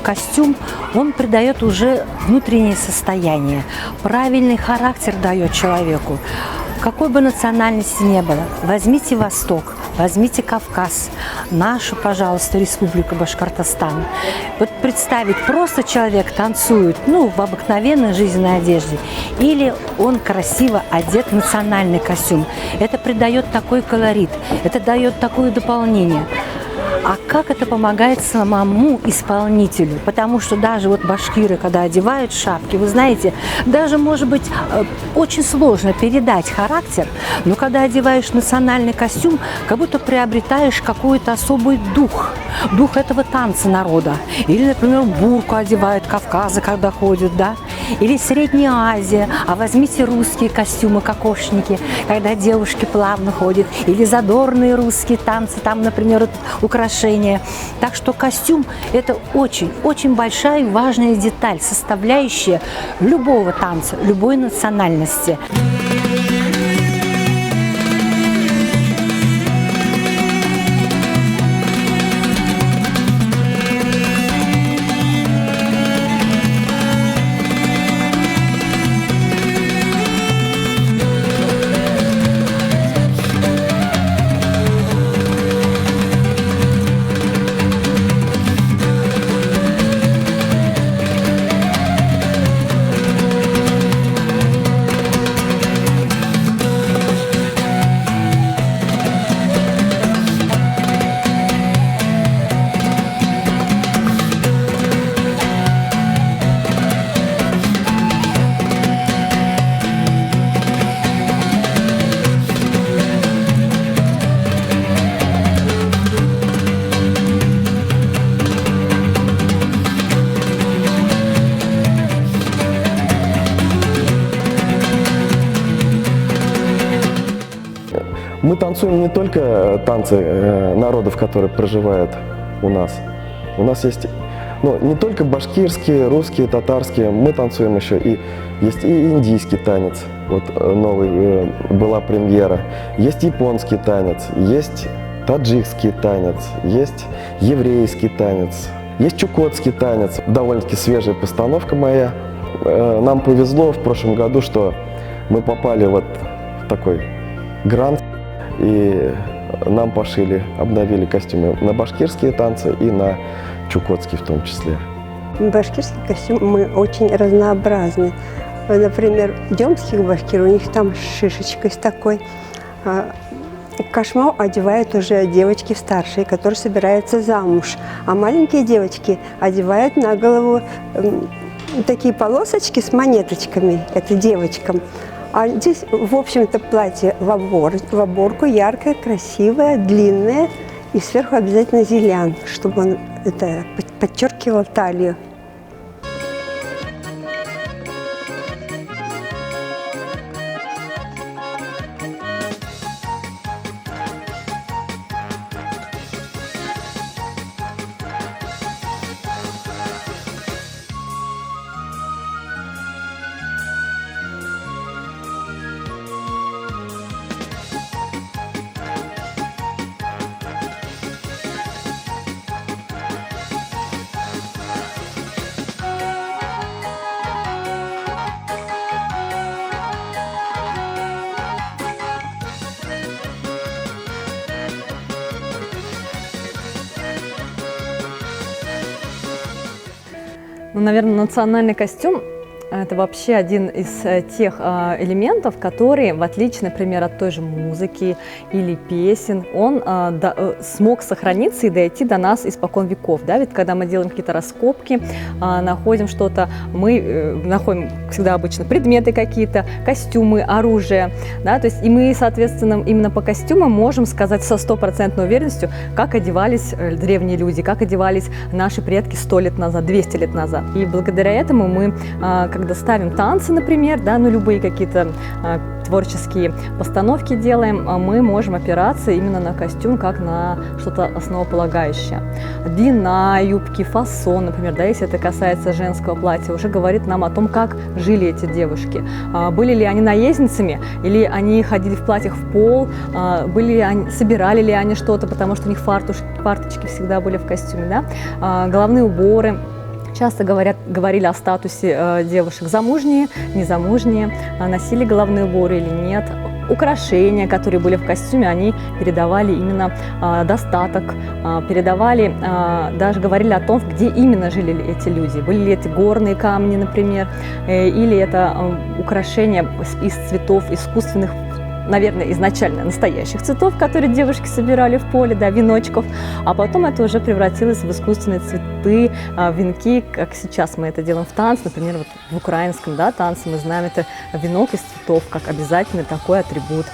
костюм, он придает уже внутреннее состояние, правильный характер дает человеку. Какой бы национальности ни было, возьмите Восток, возьмите Кавказ, нашу, пожалуйста, республику Башкортостан. Вот представить, просто человек танцует, в обыкновенной жизненной одежде, или он красиво одет в национальный костюм. Это придает такой колорит, это дает такое дополнение. А как это помогает самому исполнителю? Потому что даже вот башкиры, когда одевают шапки, вы знаете, даже, может быть, очень сложно передать характер, но когда одеваешь национальный костюм, как будто приобретаешь какой-то особый дух этого танца народа. Или, например, бурку одевают Кавказа, когда ходят, да? Или Средняя Азия, а возьмите русские костюмы, кокошники, когда девушки плавно ходят, или задорные русские танцы, там, например, украшения. Так что костюм – это очень большая и важная деталь, составляющая любого танца, любой национальности. Мы танцуем не только танцы народов, которые проживают у нас. У нас есть не только башкирские, русские, татарские, мы танцуем еще есть и индийский танец, вот новый, была премьера, есть японский танец, есть таджикский танец, есть еврейский танец, есть чукотский танец, довольно-таки свежая постановка моя. Нам повезло в прошлом году, что мы попали вот в такой грант, и нам пошили, обновили костюмы на башкирские танцы и на чукотские в том числе. Башкирский костюм мы очень разнообразны. Например, демских башкир, у них там шишечкой с такой. Кашмау одевают уже девочки старшие, которые собираются замуж. А маленькие девочки одевают на голову такие полосочки с монеточками, это девочкам. А здесь, в общем-то, платье в оборку, яркое, красивое, длинное. И сверху обязательно зелян, чтобы он подчеркивал талию. Наверное, национальный костюм – это вообще один из тех элементов, которые, в отличие, например, от той же музыки или песен, он смог сохраниться и дойти до нас испокон веков. Да? Ведь когда мы делаем какие-то раскопки, находим что-то, мы находим всегда обычно предметы какие-то, костюмы, оружие. Да? То есть, и мы, соответственно, именно по костюмам можем сказать со стопроцентной уверенностью, как одевались древние люди, как одевались наши предки 100 лет назад, 200 лет назад. И благодаря этому мы, когда ставим танцы, например, да, любые какие-то творческие постановки делаем, мы можем опираться именно на костюм, как на что-то основополагающее. Длина юбки, фасон, например, да, если это касается женского платья, уже говорит нам о том, как жили эти девушки. Были ли они наездницами, или они ходили в платьях в пол, собирали ли они что-то, потому что у них фарточки всегда были в костюме, да? Головные уборы. часто говорили о статусе девушек: замужние, незамужние, носили головные уборы или нет. Украшения, которые были в костюме, они передавали именно достаток, передавали, даже говорили о том, где именно жили эти люди. Были ли эти горные камни, например, или это украшения из цветов искусственных, наверное, изначально настоящих цветов, которые девушки собирали в поле, да, веночков, а потом это уже превратилось в искусственные цветы, венки, как сейчас мы это делаем в танце, например, вот в украинском, да, танце мы знаем, это венок из цветов, как обязательный такой атрибут.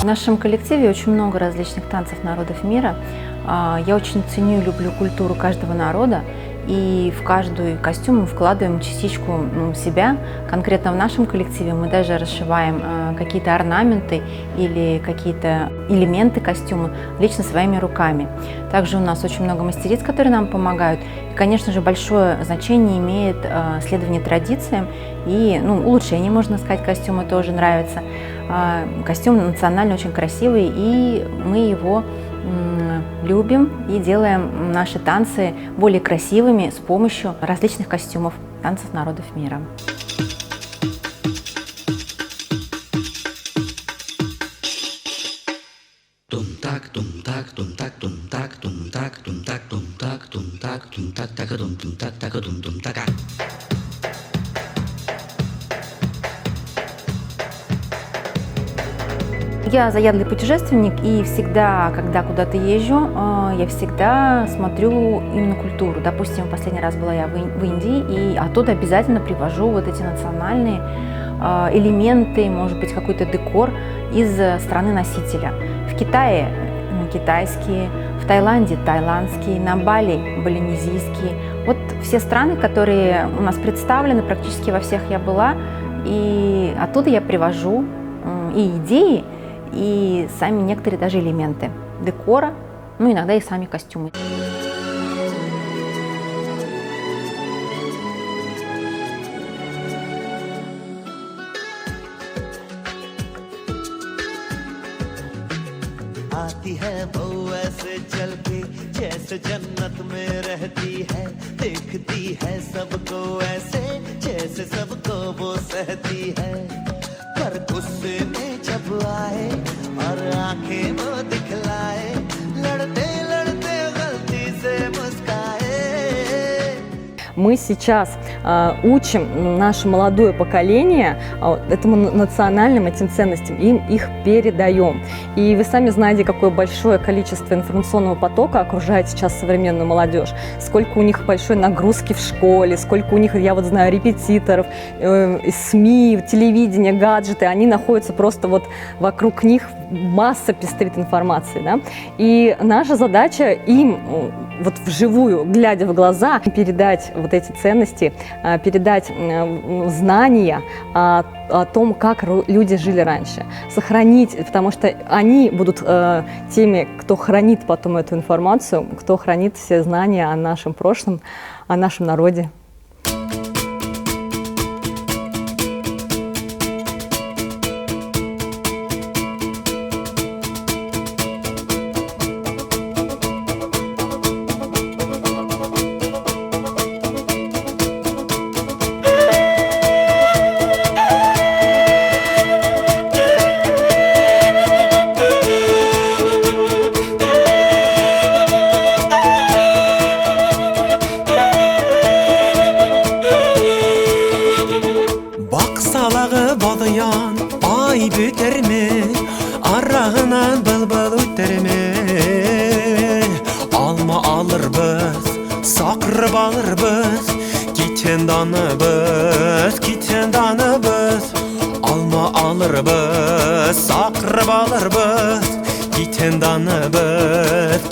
В нашем коллективе очень много различных танцев народов мира. Я очень ценю и люблю культуру каждого народа, и в каждый костюм мы вкладываем частичку себя. Конкретно в нашем коллективе мы даже расшиваем какие-то орнаменты или какие-то элементы костюма лично своими руками. Также у нас очень много мастериц, которые нам помогают. И, конечно же, большое значение имеет следование традициям и улучшение, можно сказать, костюма тоже нравится. Костюм национальный, очень красивый, и мы его любим и делаем наши танцы более красивыми с помощью различных костюмов танцев народов мира. Я заядлый путешественник, и всегда, когда куда-то езжу, я всегда смотрю именно культуру. Допустим, в последний раз была я в Индии, и оттуда обязательно привожу вот эти национальные элементы, может быть, какой-то декор из страны носителя. В Китае китайские, в Таиланде тайландские, на Бали балинезийские. Вот все страны, которые у нас представлены, практически во всех я была, и оттуда я привожу и идеи, и сами некоторые даже элементы декора, иногда и сами костюмы. आती है वो ऐसे चल के जैसे जन्नत में रहती है, देखती है सबको ऐसे जैसे सबको वो सहती है, पर गुस्से में जब आए और आंखें वो दिखलाए, लड़ते लड़ते गलती से मुस्काए। Мы сейчас учим наше молодое поколение этому национальным этим ценностям, им их передаем. И вы сами знаете, какое большое количество информационного потока окружает сейчас современную молодежь, сколько у них большой нагрузки в школе, сколько у них, я вот знаю, репетиторов, СМИ, телевидение, гаджеты, они находятся просто вот вокруг них, масса пестрит информации, да? И наша задача им вот вживую, глядя в глаза, передать вот эти ценности, передать знания о том, как люди жили раньше, сохранить, потому что они будут теми, кто хранит потом эту информацию, кто хранит все знания о нашем прошлом, о нашем народе. Ay biter mi? Arağından bılbıl öter mi? Alma alırбыз, saqırıp alırбыз, Giten danıбыз. Alma alırбыз, saqırıp alırбыз, Giten danıбыз.